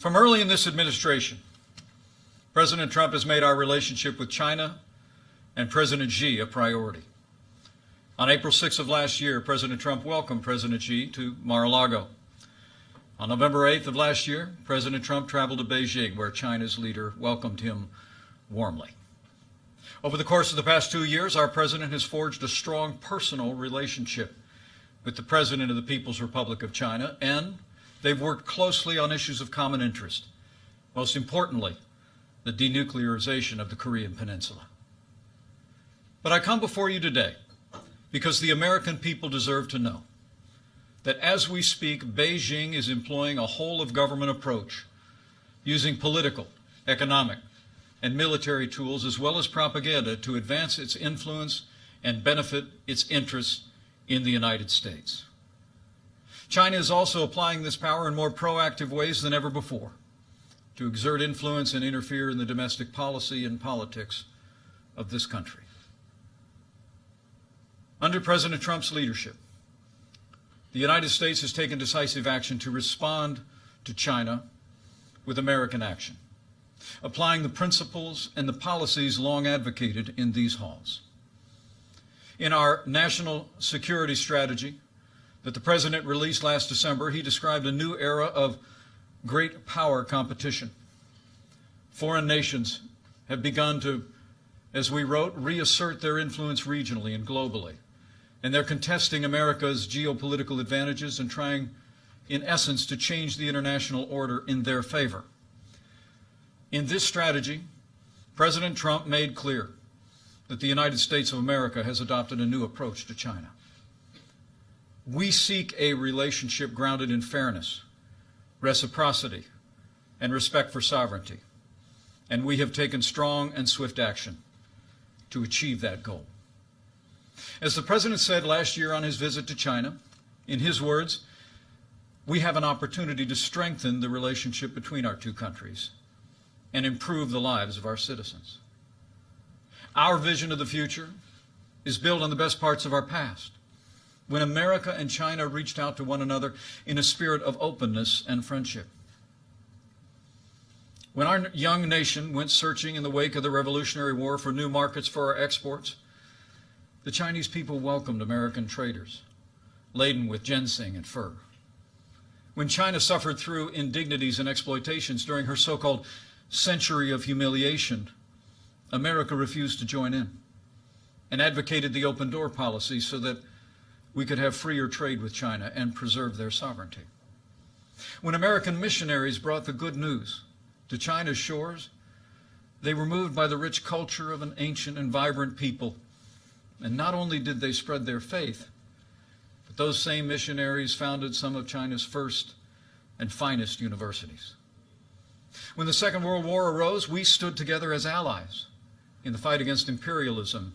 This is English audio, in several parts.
From early in this administration, President Trump has made our relationship with China and President Xi a priority. On April 6th of last year, President Trump welcomed President Xi to Mar-a-Lago. On November 8th of last year, President Trump traveled to Beijing, where China's leader welcomed him warmly. Over the course of the past 2 years, our president has forged a strong personal relationship with the President of the People's Republic of China, and they've worked closely on issues of common interest, most importantly, the denuclearization of the Korean Peninsula. But I come before you today because the American people deserve to know that as we speak, Beijing is employing a whole-of-government approach, using political, economic, and military tools as well as propaganda to advance its influence and benefit its interests in the United States. China is also applying this power in more proactive ways than ever before to exert influence and interfere in the domestic policy and politics of this country. Under President Trump's leadership, the United States has taken decisive action to respond to China with American action, applying the principles and the policies long advocated in these halls. In our national security strategy that the President released last December, he described a new era of great power competition. Foreign nations have begun to, as we wrote, reassert their influence regionally and globally. And they're contesting America's geopolitical advantages and trying, in essence, to change the international order in their favor. In this strategy, President Trump made clear that the United States of America has adopted a new approach to China. We seek a relationship grounded in fairness, reciprocity, and respect for sovereignty, and we have taken strong and swift action to achieve that goal. As the President said last year on his visit to China, in his words, we have an opportunity to strengthen the relationship between our two countries and improve the lives of our citizens. Our vision of the future is built on the best parts of our past, when America and China reached out to one another in a spirit of openness and friendship. When our young nation went searching in the wake of the Revolutionary War for new markets for our exports, the Chinese people welcomed American traders laden with ginseng and fur. When China suffered through indignities and exploitations during her so-called century of humiliation, America refused to join in and advocated the open door policy so that we could have freer trade with China and preserve their sovereignty. When American missionaries brought the good news to China's shores, they were moved by the rich culture of an ancient and vibrant people. And not only did they spread their faith, but those same missionaries founded some of China's first and finest universities. When the Second World War arose, we stood together as allies in the fight against imperialism.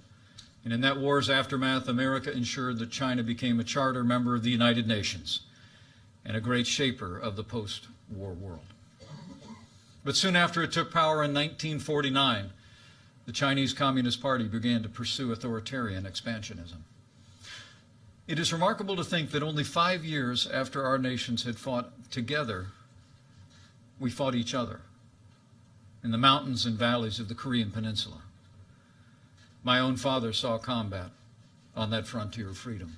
And in that war's aftermath, America ensured that China became a charter member of the United Nations and a great shaper of the post-war world. But soon after it took power in 1949, the Chinese Communist Party began to pursue authoritarian expansionism. It is remarkable to think that only 5 years after our nations had fought together, we fought each other in the mountains and valleys of the Korean Peninsula. My own father saw combat on that frontier of freedom.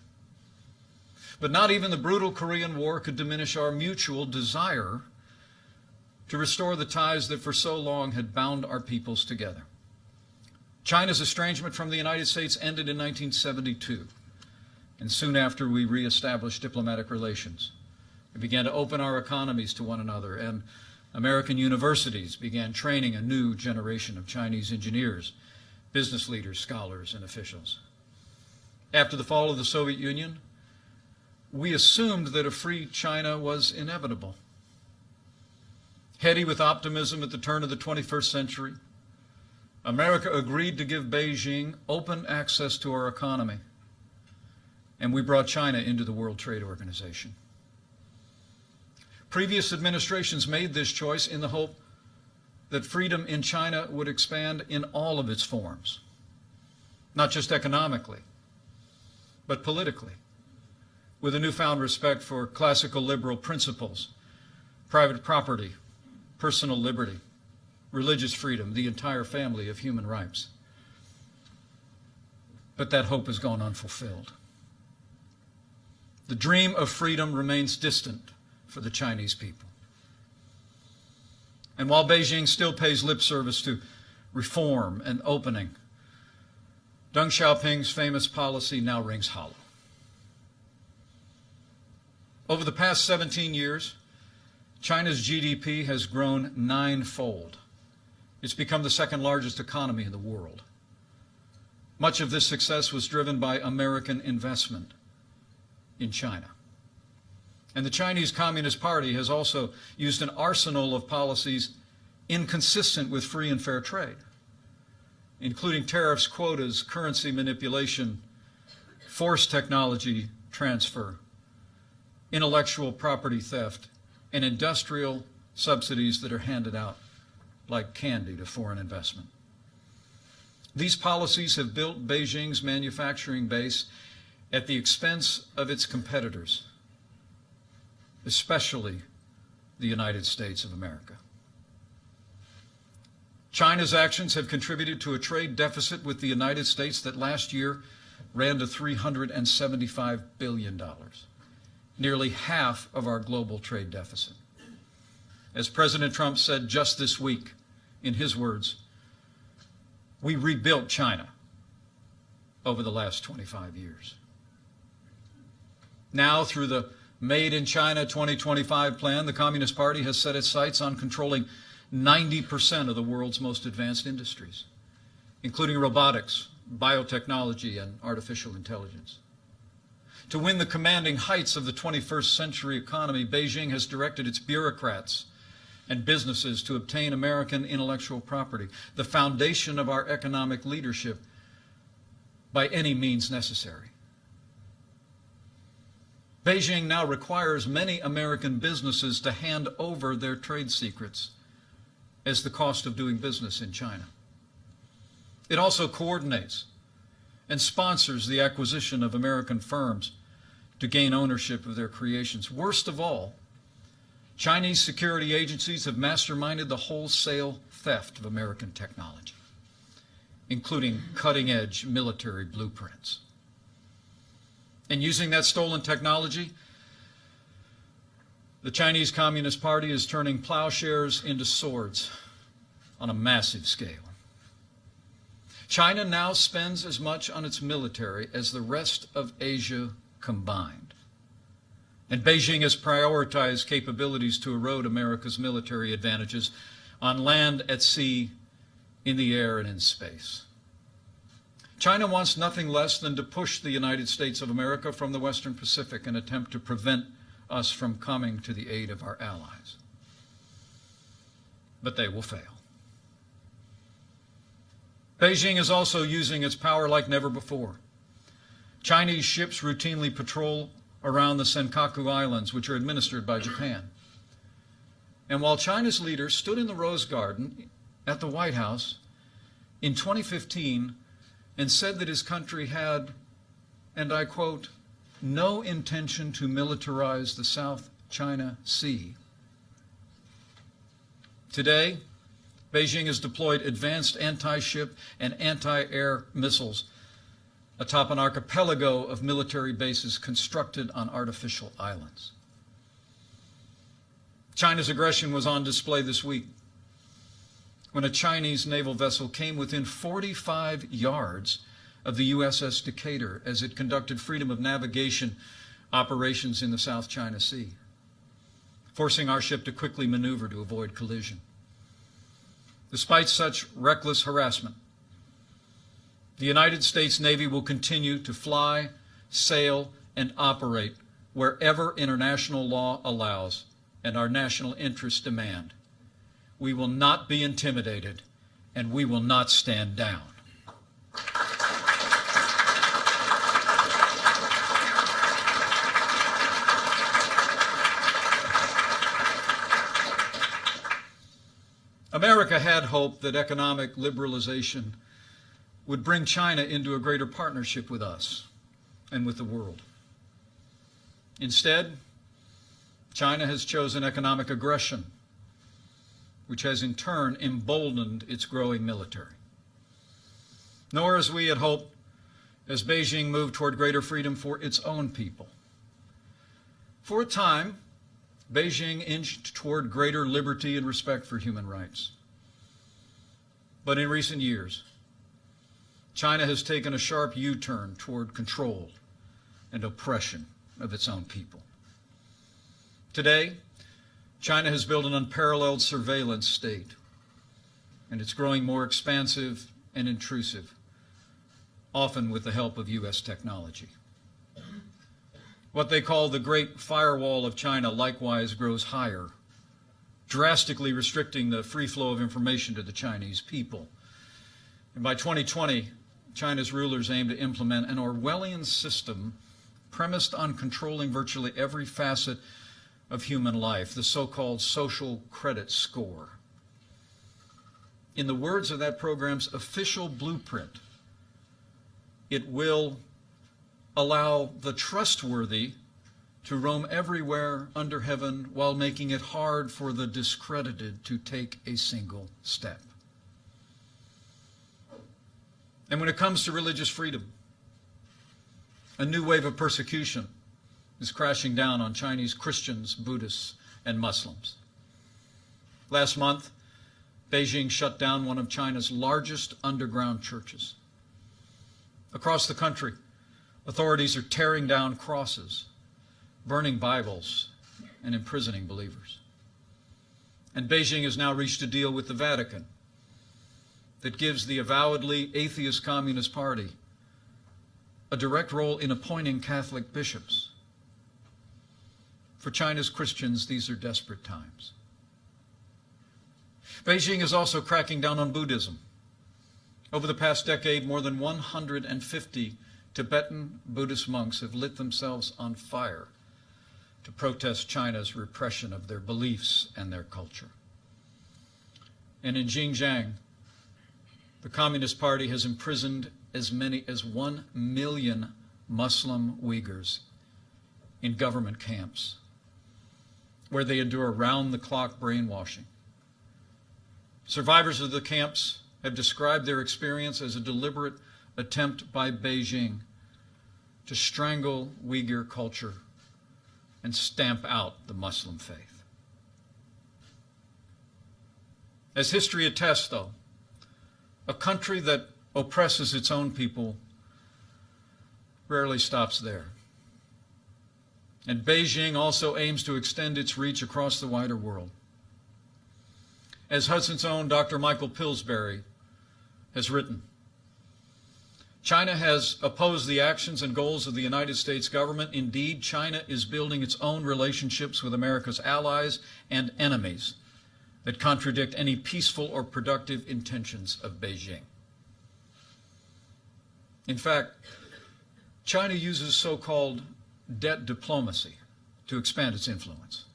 But not even the brutal Korean War could diminish our mutual desire to restore the ties that for so long had bound our peoples together. China's estrangement from the United States ended in 1972, and soon after we reestablished diplomatic relations. We began to open our economies to one another, and American universities began training a new generation of Chinese engineers, business leaders, scholars, and officials. After the fall of the Soviet Union, we assumed that a free China was inevitable. Heady with optimism at the turn of the 21st century, America agreed to give Beijing open access to our economy, and we brought China into the World Trade Organization. Previous administrations made this choice in the hope that freedom in China would expand in all of its forms, not just economically, but politically, with a newfound respect for classical liberal principles, private property, personal liberty, religious freedom, the entire family of human rights. But that hope has gone unfulfilled. The dream of freedom remains distant for the Chinese people. And while Beijing still pays lip service to reform and opening, Deng Xiaoping's famous policy now rings hollow. Over the past 17 years, China's GDP has grown 9-fold. It's become the second largest economy in the world. Much of this success was driven by American investment in China. And the Chinese Communist Party has also used an arsenal of policies inconsistent with free and fair trade, including tariffs, quotas, currency manipulation, forced technology transfer, intellectual property theft, and industrial subsidies that are handed out like candy to foreign investment. These policies have built Beijing's manufacturing base at the expense of its competitors, especially the United States of America. China's actions have contributed to a trade deficit with the United States that last year ran to $375 billion, nearly half of our global trade deficit. As President Trump said just this week, in his words, we rebuilt China over the last 25 years. Now, through the Made in China 2025 plan, the Communist Party has set its sights on controlling 90% of the world's most advanced industries, including robotics, biotechnology, and artificial intelligence. To win the commanding heights of the 21st century economy, Beijing has directed its bureaucrats and businesses to obtain American intellectual property, the foundation of our economic leadership, by any means necessary. Beijing now requires many American businesses to hand over their trade secrets as the cost of doing business in China. It also coordinates and sponsors the acquisition of American firms to gain ownership of their creations. Worst of all, Chinese security agencies have masterminded the wholesale theft of American technology, including cutting-edge military blueprints. And using that stolen technology, the Chinese Communist Party is turning plowshares into swords on a massive scale. China now spends as much on its military as the rest of Asia combined. And Beijing has prioritized capabilities to erode America's military advantages on land, at sea, in the air, and in space. China wants nothing less than to push the United States of America from the Western Pacific and attempt to prevent us from coming to the aid of our allies. But they will fail. Beijing is also using its power like never before. Chinese ships routinely patrol around the Senkaku Islands, which are administered by Japan. And while China's leader stood in the Rose Garden at the White House in 2015 and said that his country had, and I quote, no intention to militarize the South China Sea. Today, Beijing has deployed advanced anti-ship and anti-air missiles atop an archipelago of military bases constructed on artificial islands. China's aggression was on display this week when a Chinese naval vessel came within 45 yards of the USS Decatur as it conducted freedom of navigation operations in the South China Sea, forcing our ship to quickly maneuver to avoid collision. Despite such reckless harassment, the United States Navy will continue to fly, sail, and operate wherever international law allows and our national interests demand. We will not be intimidated, and we will not stand down. America had hoped that economic liberalization would bring China into a greater partnership with us and with the world. Instead, China has chosen economic aggression which has in turn emboldened its growing military. Nor, as we had hoped, has Beijing moved toward greater freedom for its own people. For a time, Beijing inched toward greater liberty and respect for human rights. But in recent years, China has taken a sharp U-turn toward control and oppression of its own people. Today, China has built an unparalleled surveillance state, and it's growing more expansive and intrusive, often with the help of U.S. technology. What they call the Great Firewall of China likewise grows higher, drastically restricting the free flow of information to the Chinese people. And by 2020, China's rulers aim to implement an Orwellian system premised on controlling virtually every facet of human life, the so-called social credit score. In the words of that program's official blueprint, it will allow the trustworthy to roam everywhere under heaven while making it hard for the discredited to take a single step. And when it comes to religious freedom, a new wave of persecution is crashing down on Chinese Christians, Buddhists, and Muslims. Last month, Beijing shut down one of China's largest underground churches. Across the country, authorities are tearing down crosses, burning Bibles, and imprisoning believers. And Beijing has now reached a deal with the Vatican that gives the avowedly atheist Communist Party a direct role in appointing Catholic bishops. For China's Christians, these are desperate times. Beijing is also cracking down on Buddhism. Over the past decade, more than 150 Tibetan Buddhist monks have lit themselves on fire to protest China's repression of their beliefs and their culture. And in Xinjiang, the Communist Party has imprisoned as many as 1 million Muslim Uyghurs in government camps, where they endure round-the-clock brainwashing. Survivors of the camps have described their experience as a deliberate attempt by Beijing to strangle Uyghur culture and stamp out the Muslim faith. As history attests, though, a country that oppresses its own people rarely stops there. And Beijing also aims to extend its reach across the wider world. As Hudson's own Dr. Michael Pillsbury has written, China has opposed the actions and goals of the United States government. Indeed, China is building its own relationships with America's allies and enemies that contradict any peaceful or productive intentions of Beijing. In fact, China uses so-called debt diplomacy to expand its influence.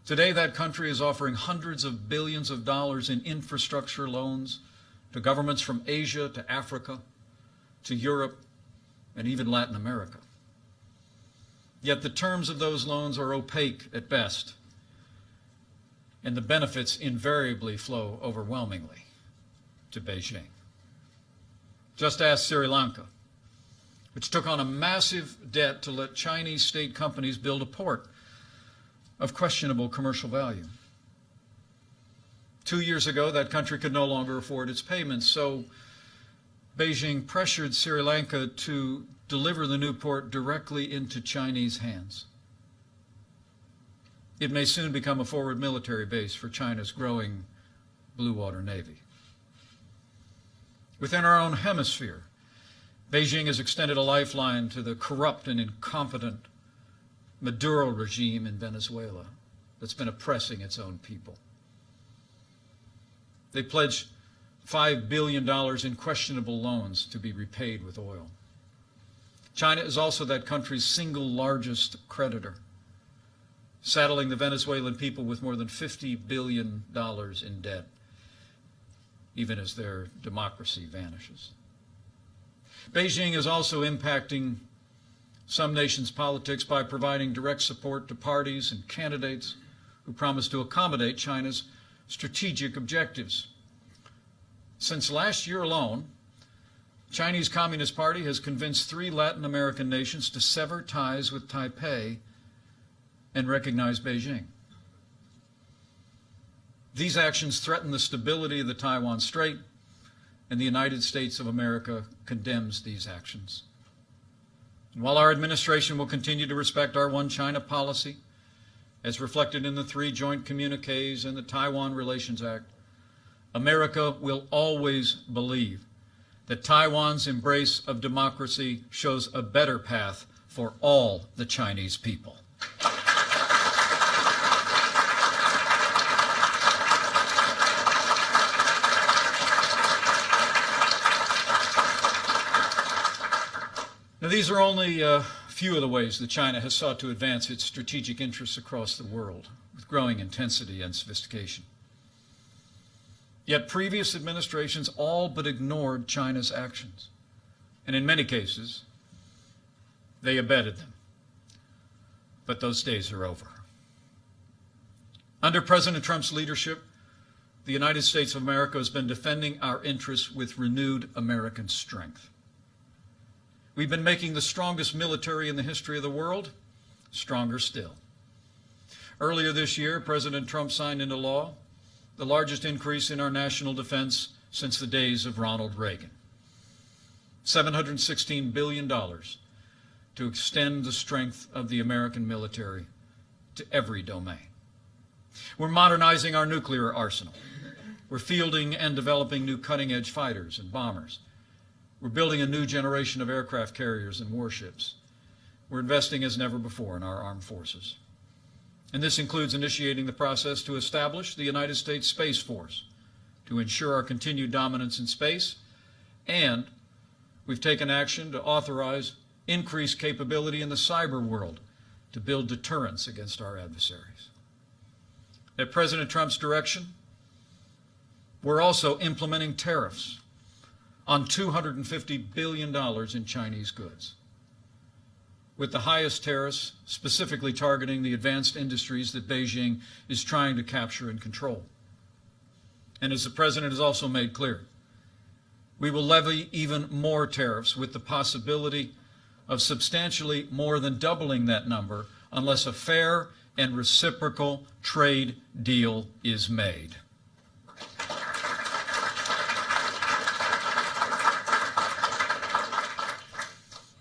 Today, that country is offering hundreds of billions of dollars in infrastructure loans to governments from Asia to Africa, to Europe, and even Latin America. Yet the terms of those loans are opaque at best, and the benefits invariably flow overwhelmingly to Beijing. Just ask Sri Lanka, which took on a massive debt to let Chinese state companies build a port of questionable commercial value. 2 years ago, that country could no longer afford its payments, so Beijing pressured Sri Lanka to deliver the new port directly into Chinese hands. It may soon become a forward military base for China's growing Blue Water Navy. Within our own hemisphere, Beijing has extended a lifeline to the corrupt and incompetent Maduro regime in Venezuela that's been oppressing its own people. They pledged $5 billion in questionable loans to be repaid with oil. China is also that country's single largest creditor, saddling the Venezuelan people with more than $50 billion in debt, even as their democracy vanishes. Beijing is also impacting some nations' politics by providing direct support to parties and candidates who promise to accommodate China's strategic objectives. Since last year alone, Chinese Communist Party has convinced 3 Latin American nations to sever ties with Taipei and recognize Beijing. These actions threaten the stability of the Taiwan Strait, and the United States of America condemns these actions. And while our administration will continue to respect our One China policy, as reflected in the 3 joint communiques and the Taiwan Relations Act, America will always believe that Taiwan's embrace of democracy shows a better path for all the Chinese people. Now, these are only a few of the ways that China has sought to advance its strategic interests across the world with growing intensity and sophistication. Yet previous administrations all but ignored China's actions, and in many cases, they abetted them. But those days are over. Under President Trump's leadership, the United States of America has been defending our interests with renewed American strength. We've been making the strongest military in the history of the world stronger still. Earlier this year, President Trump signed into law the largest increase in our national defense since the days of Ronald Reagan. $716 billion to extend the strength of the American military to every domain. We're modernizing our nuclear arsenal. We're fielding and developing new cutting-edge fighters and bombers. We're building a new generation of aircraft carriers and warships. We're investing as never before in our armed forces. And this includes initiating the process to establish the United States Space Force to ensure our continued dominance in space, and we've taken action to authorize increased capability in the cyber world to build deterrence against our adversaries. At President Trump's direction, we're also implementing tariffs on $250 billion in Chinese goods, with the highest tariffs specifically targeting the advanced industries that Beijing is trying to capture and control. And as the President has also made clear, we will levy even more tariffs with the possibility of substantially more than doubling that number unless a fair and reciprocal trade deal is made.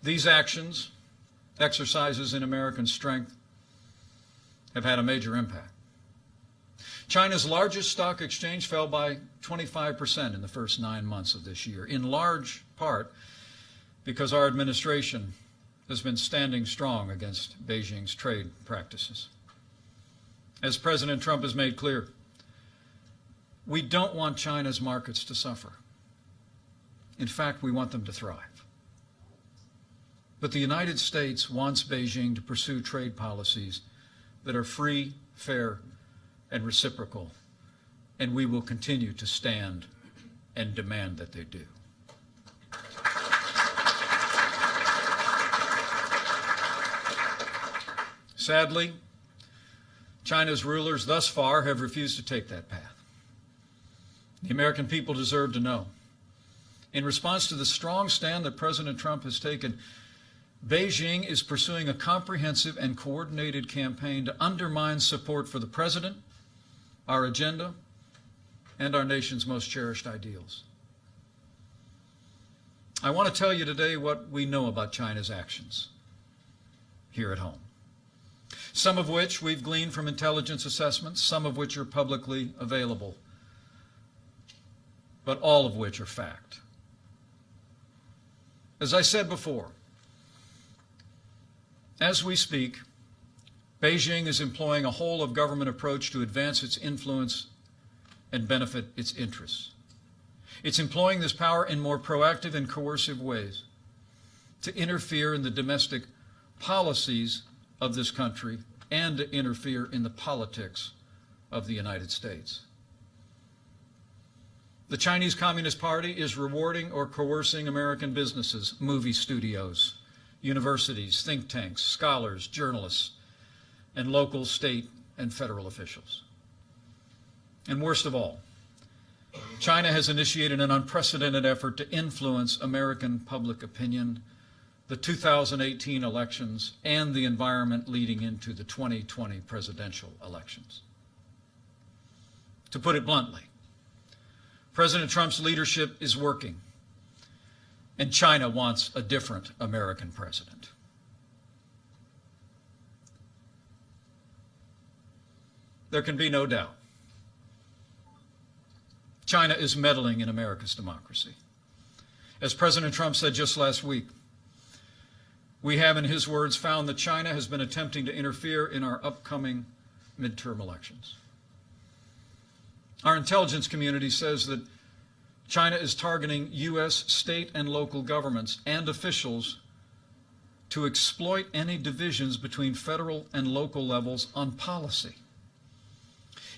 These actions, exercises in American strength, have had a major impact. China's largest stock exchange fell by 25% in the first 9 months of this year, in large part because our administration has been standing strong against Beijing's trade practices. As President Trump has made clear, we don't want China's markets to suffer. In fact, we want them to thrive. But the United States wants Beijing to pursue trade policies that are free, fair, and reciprocal, and we will continue to stand and demand that they do. Sadly, China's rulers thus far have refused to take that path. The American people deserve to know. In response to the strong stand that President Trump has taken, Beijing is pursuing a comprehensive and coordinated campaign to undermine support for the President, our agenda, and our nation's most cherished ideals. I want to tell you today what we know about China's actions here at home, some of which we've gleaned from intelligence assessments, some of which are publicly available, but all of which are fact. As I said before, as we speak, Beijing is employing a whole-of-government approach to advance its influence and benefit its interests. It's employing this power in more proactive and coercive ways to interfere in the domestic policies of this country and to interfere in the politics of the United States. The Chinese Communist Party is rewarding or coercing American businesses, movie studios, universities, think tanks, scholars, journalists, and local, state, and federal officials. And worst of all, China has initiated an unprecedented effort to influence American public opinion, the 2018 elections, and the environment leading into the 2020 presidential elections. To put it bluntly, President Trump's leadership is working, and China wants a different American president. There can be no doubt. China is meddling in America's democracy. As President Trump said just last week, we have, in his words, found that China has been attempting to interfere in our upcoming midterm elections. Our intelligence community says that China is targeting U.S. state and local governments and officials to exploit any divisions between federal and local levels on policy.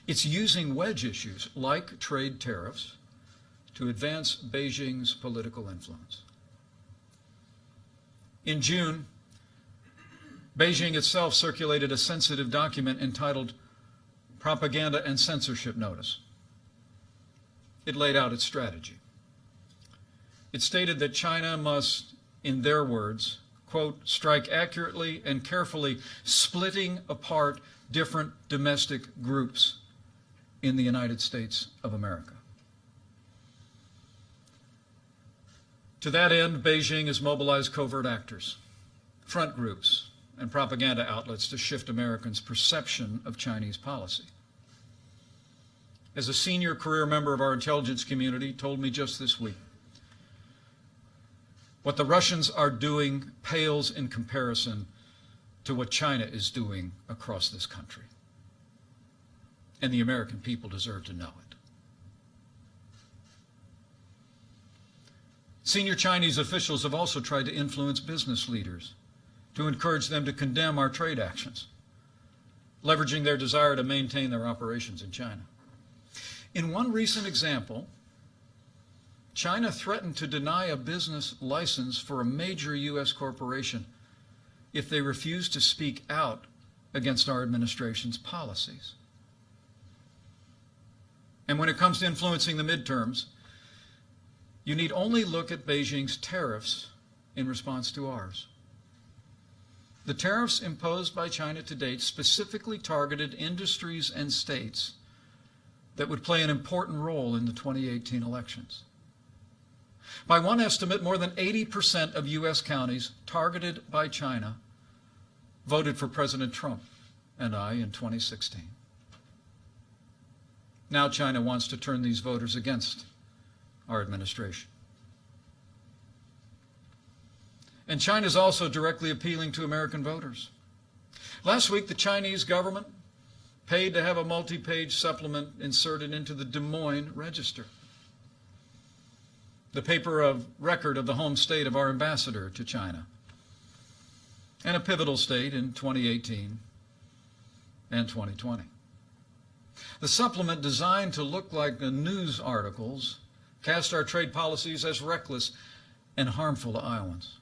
It's using wedge issues like trade tariffs to advance Beijing's political influence. In June, Beijing itself circulated a sensitive document entitled Propaganda and Censorship Notice. It laid out its strategy. It stated that China must, in their words, quote, strike accurately and carefully, splitting apart different domestic groups in the United States of America. To that end, Beijing has mobilized covert actors, front groups, and propaganda outlets to shift Americans' perception of Chinese policy. As a senior career member of our intelligence community told me just this week, what the Russians are doing pales in comparison to what China is doing across this country. And the American people deserve to know it. Senior Chinese officials have also tried to influence business leaders to encourage them to condemn our trade actions, leveraging their desire to maintain their operations in China. In one recent example, China threatened to deny a business license for a major U.S. corporation if they refused to speak out against our administration's policies. And when it comes to influencing the midterms, you need only look at Beijing's tariffs in response to ours. The tariffs imposed by China to date specifically targeted industries and states that would play an important role in the 2018 elections. By one estimate, more than 80% of U.S. counties targeted by China voted for President Trump and I in 2016. Now China wants to turn these voters against our administration. And China is also directly appealing to American voters. Last week, the Chinese government paid to have a multi-page supplement inserted into the Des Moines Register, the paper of record of the home state of our ambassador to China, and a pivotal state in 2018 and 2020. The supplement, designed to look like the news articles, cast our trade policies as reckless and harmful to Iowans.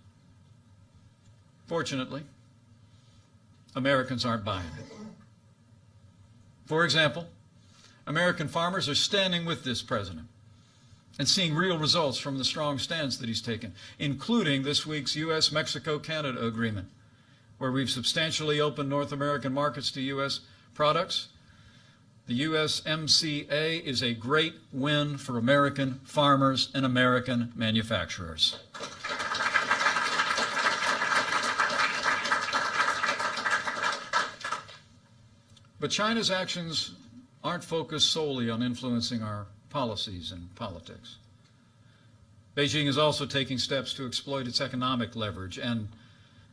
Fortunately, Americans aren't buying it. For example, American farmers are standing with this president and seeing real results from the strong stance that he's taken, including this week's U.S.-Mexico-Canada agreement, where we've substantially opened North American markets to U.S. products. The USMCA is a great win for American farmers and American manufacturers. But China's actions aren't focused solely on influencing our policies and politics. Beijing is also taking steps to exploit its economic leverage and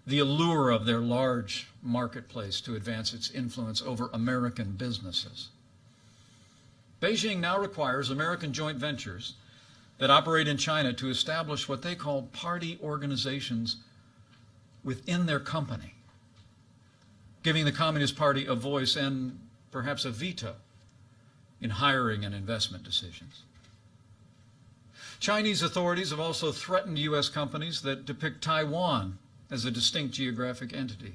the allure of their large marketplace to advance its influence over American businesses. Beijing now requires American joint ventures that operate in China to establish what they call party organizations within their company, giving the Communist Party a voice and perhaps a veto in hiring and investment decisions. Chinese authorities have also threatened U.S. companies that depict Taiwan as a distinct geographic entity,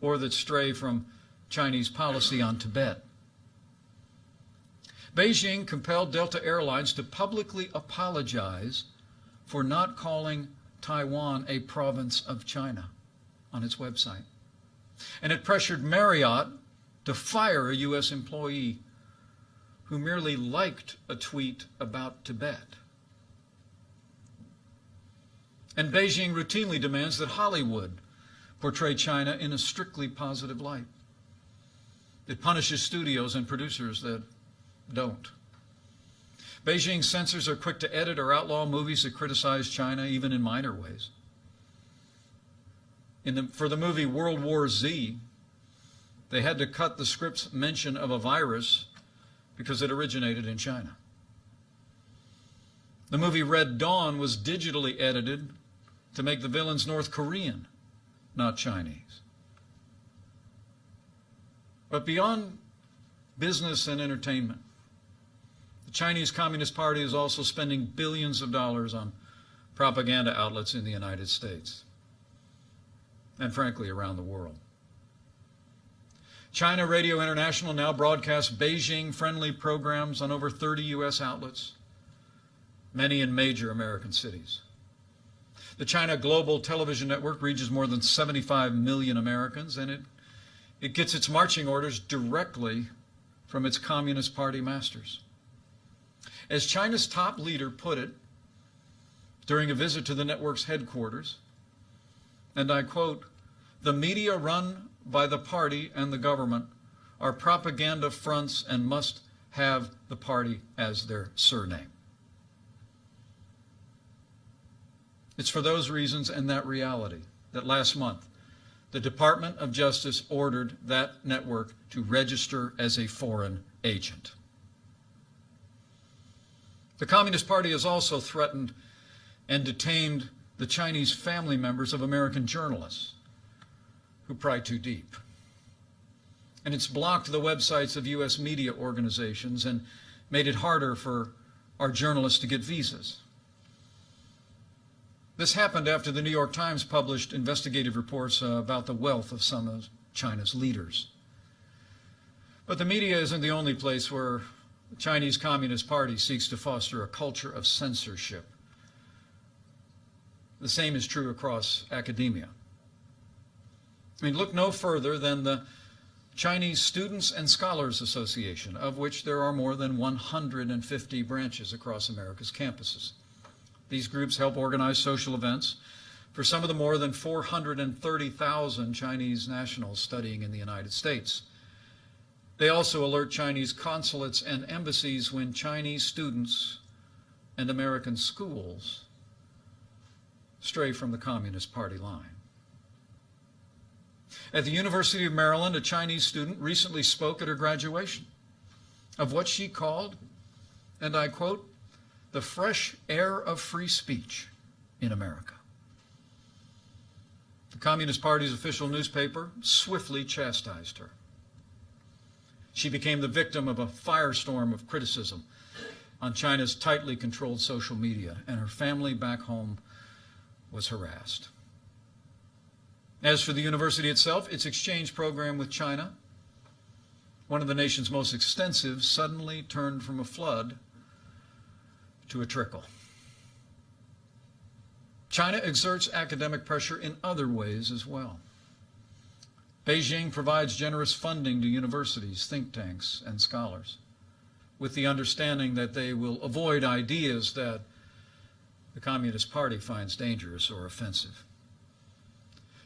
or that stray from Chinese policy on Tibet. Beijing compelled Delta Airlines to publicly apologize for not calling Taiwan a province of China on its website. And it pressured Marriott to fire a U.S. employee who merely liked a tweet about Tibet. And Beijing routinely demands that Hollywood portray China in a strictly positive light. It punishes studios and producers that don't. Beijing censors are quick to edit or outlaw movies that criticize China, even in minor ways. For the movie World War Z, they had to cut the script's mention of a virus because it originated in China. The movie Red Dawn was digitally edited to make the villains North Korean, not Chinese. But beyond business and entertainment, the Chinese Communist Party is also spending billions of dollars on propaganda outlets in the United States and, frankly, around the world. China Radio International now broadcasts Beijing-friendly programs on over 30 U.S. outlets, many in major American cities. The China Global Television Network reaches more than 75 million Americans, and it gets its marching orders directly from its Communist Party masters. As China's top leader put it during a visit to the network's headquarters, and I quote, "The media run by the party and the government are propaganda fronts and must have the party as their surname." It's for those reasons and that reality that last month the Department of Justice ordered that network to register as a foreign agent. The Communist Party has also threatened and detained the Chinese family members of American journalists who pry too deep. And it's blocked the websites of U.S. media organizations and made it harder for our journalists to get visas. This happened after the New York Times published investigative reports about the wealth of some of China's leaders. But the media isn't the only place where the Chinese Communist Party seeks to foster a culture of censorship. The same is true across academia. I mean, look no further than the Chinese Students and Scholars Association, of which there are more than 150 branches across America's campuses. These groups help organize social events for some of the more than 430,000 Chinese nationals studying in the United States. They also alert Chinese consulates and embassies when Chinese students and American schools stray from the Communist Party line. At the University of Maryland, a Chinese student recently spoke at her graduation of what she called, and I quote, "the fresh air of free speech in America." The Communist Party's official newspaper swiftly chastised her. She became the victim of a firestorm of criticism on China's tightly controlled social media, and her family back home was harassed. As for the university itself, its exchange program with China, one of the nation's most extensive, suddenly turned from a flood to a trickle. China exerts academic pressure in other ways as well. Beijing provides generous funding to universities, think tanks, and scholars, with the understanding that they will avoid ideas that the Communist Party finds dangerous or offensive.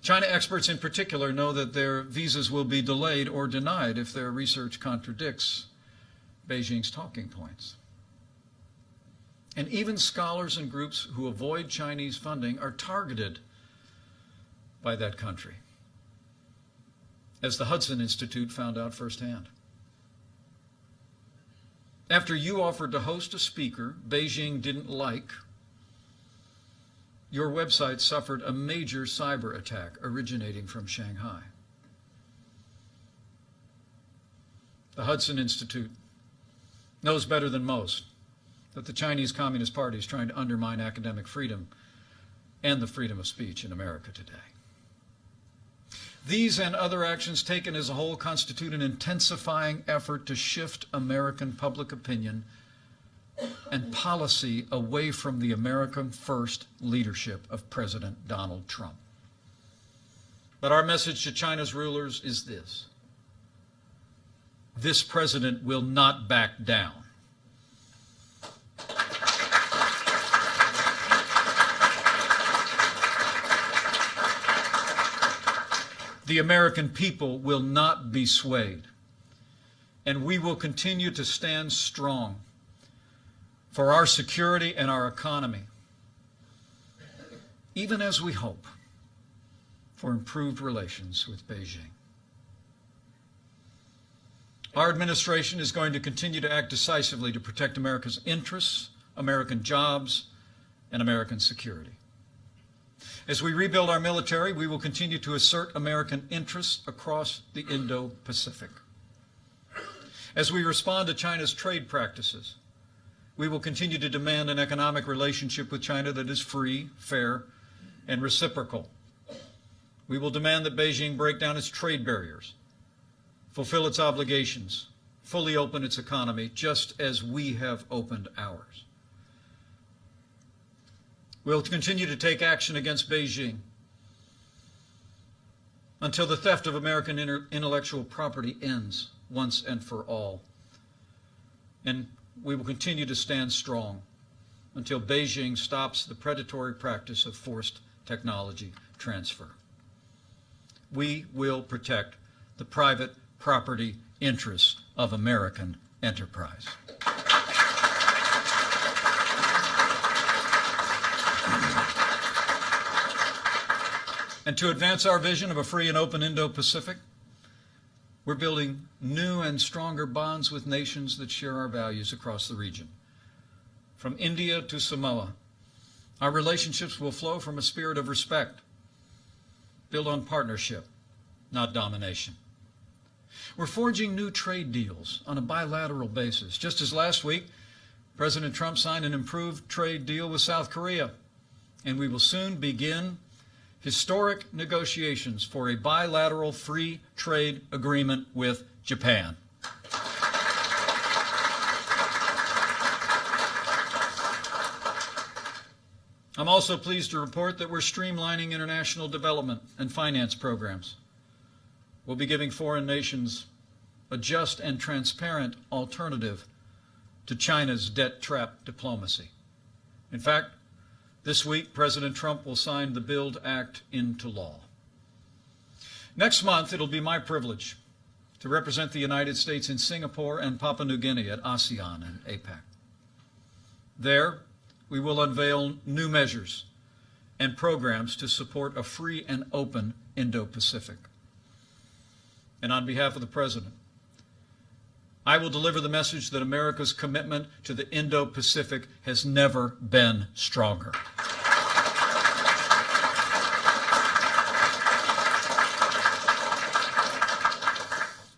China experts in particular know that their visas will be delayed or denied if their research contradicts Beijing's talking points. And even scholars and groups who avoid Chinese funding are targeted by that country, as the Hudson Institute found out firsthand. After you offered to host a speaker Beijing didn't like, your website suffered a major cyber attack originating from Shanghai. The Hudson Institute knows better than most that the Chinese Communist Party is trying to undermine academic freedom and the freedom of speech in America today. These and other actions taken as a whole constitute an intensifying effort to shift American public opinion and policy away from the American first leadership of President Donald Trump. But our message to China's rulers is this: this president will not back down. The American people will not be swayed, and we will continue to stand strong for our security and our economy, even as we hope for improved relations with Beijing. Our administration is going to continue to act decisively to protect America's interests, American jobs, and American security. As we rebuild our military, we will continue to assert American interests across the Indo-Pacific. As we respond to China's trade practices, we will continue to demand an economic relationship with China that is free, fair, and reciprocal. We will demand that Beijing break down its trade barriers, fulfill its obligations, fully open its economy, just as we have opened ours. We'll continue to take action against Beijing until the theft of American intellectual property ends once and for all. And we will continue to stand strong until Beijing stops the predatory practice of forced technology transfer. We will protect the private property interests of American enterprise. And to advance our vision of a free and open Indo-Pacific, we're building new and stronger bonds with nations that share our values across the region. From India to Samoa, our relationships will flow from a spirit of respect, built on partnership, not domination. We're forging new trade deals on a bilateral basis, just as last week President Trump signed an improved trade deal with South Korea, and we will soon begin historic negotiations for a bilateral free trade agreement with Japan. I'm also pleased to report that we're streamlining international development and finance programs. We'll be giving foreign nations a just and transparent alternative to China's debt trap diplomacy. In fact, this week, President Trump will sign the BUILD Act into law. Next month, it'll be my privilege to represent the United States in Singapore and Papua New Guinea at ASEAN and APEC. There, we will unveil new measures and programs to support a free and open Indo-Pacific. And on behalf of the President, I will deliver the message that America's commitment to the Indo-Pacific has never been stronger.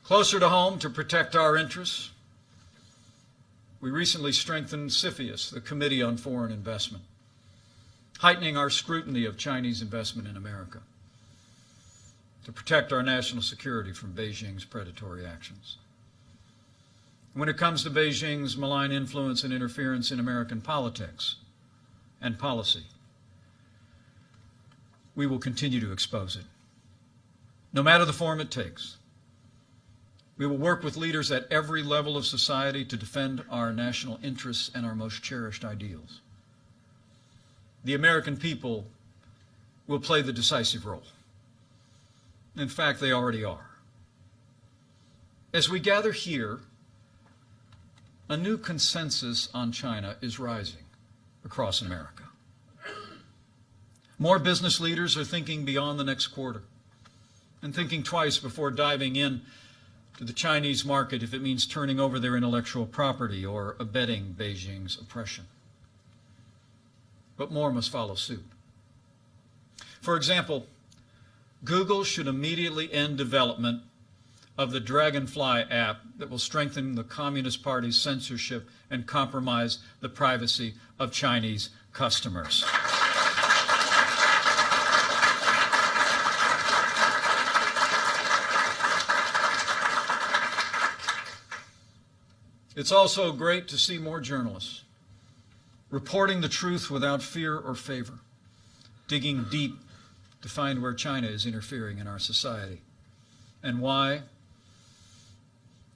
Closer to home, to protect our interests, we recently strengthened CFIUS, the Committee on Foreign Investment, heightening our scrutiny of Chinese investment in America to protect our national security from Beijing's predatory actions. When it comes to Beijing's malign influence and interference in American politics and policy, we will continue to expose it, no matter the form it takes. We will work with leaders at every level of society to defend our national interests and our most cherished ideals. The American people will play the decisive role. In fact, they already are. As we gather here, a new consensus on China is rising across America. More business leaders are thinking beyond the next quarter and thinking twice before diving in to the Chinese market if it means turning over their intellectual property or abetting Beijing's oppression. But more must follow suit. For example, Google should immediately end development of the Dragonfly app that will strengthen the Communist Party's censorship and compromise the privacy of Chinese customers. It's also great to see more journalists reporting the truth without fear or favor, digging deep to find where China is interfering in our society and why.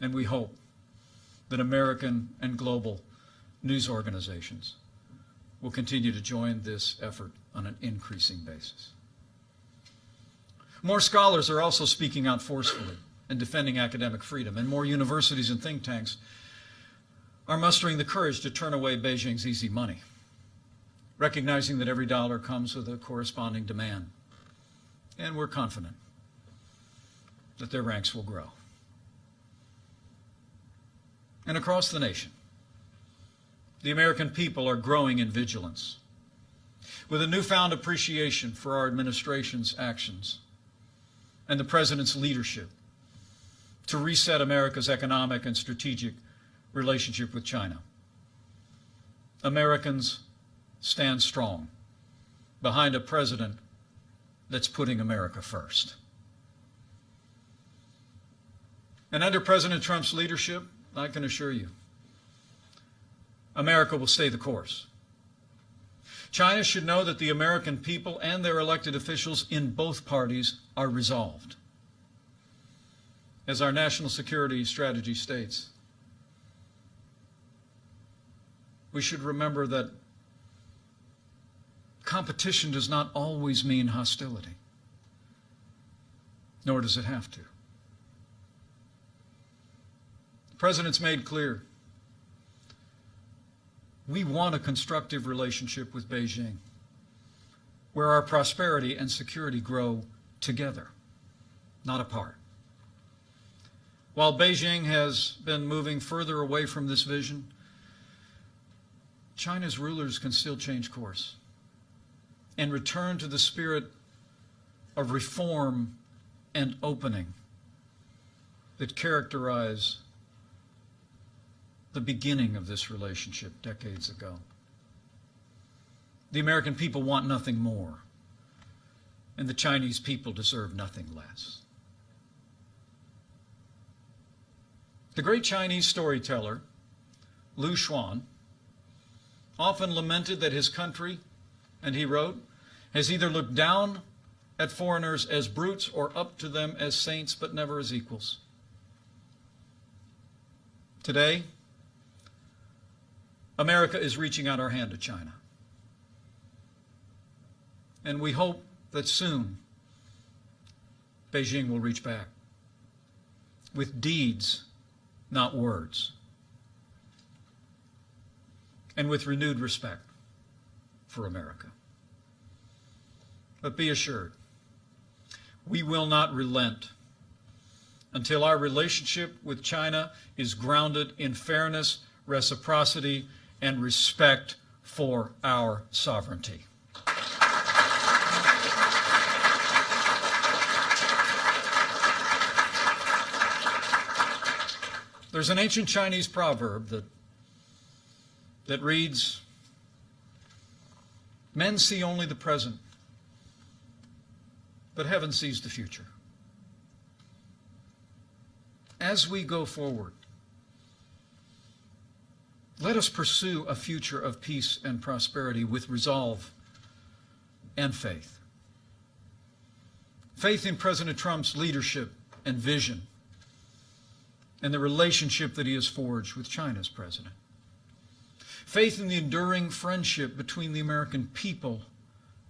And we hope that American and global news organizations will continue to join this effort on an increasing basis. More scholars are also speaking out forcefully and defending academic freedom, and more universities and think tanks are mustering the courage to turn away Beijing's easy money, recognizing that every dollar comes with a corresponding demand. And we're confident that their ranks will grow. And across the nation, the American people are growing in vigilance, with a newfound appreciation for our administration's actions and the President's leadership to reset America's economic and strategic relationship with China. Americans stand strong behind a president that's putting America first. And under President Trump's leadership, I can assure you, America will stay the course. China should know that the American people and their elected officials in both parties are resolved. As our national security strategy states, we should remember that competition does not always mean hostility, nor does it have to. The President's made clear we want a constructive relationship with Beijing, where our prosperity and security grow together, not apart. While Beijing has been moving further away from this vision, China's rulers can still change course and return to the spirit of reform and opening that characterize the beginning of this relationship decades ago. The American people want nothing more, and the Chinese people deserve nothing less. The great Chinese storyteller, Lu Xun, often lamented that his country, and he wrote, has either looked down at foreigners as brutes or up to them as saints, but never as equals. Today, America is reaching out our hand to China. And we hope that soon Beijing will reach back with deeds, not words, and with renewed respect for America. But be assured, we will not relent until our relationship with China is grounded in fairness, reciprocity, and respect for our sovereignty. There's an ancient Chinese proverb that reads, "Men see only the present, but heaven sees the future." As we go forward, let us pursue a future of peace and prosperity with resolve and faith. Faith in President Trump's leadership and vision and the relationship that he has forged with China's president. Faith in the enduring friendship between the American people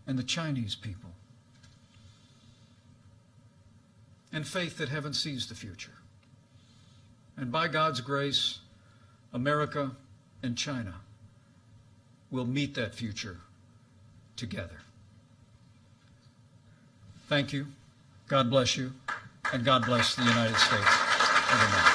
and the Chinese people. And faith that heaven sees the future. And by God's grace, America and China will meet that future together. Thank you. God bless you. And God bless the United States of America.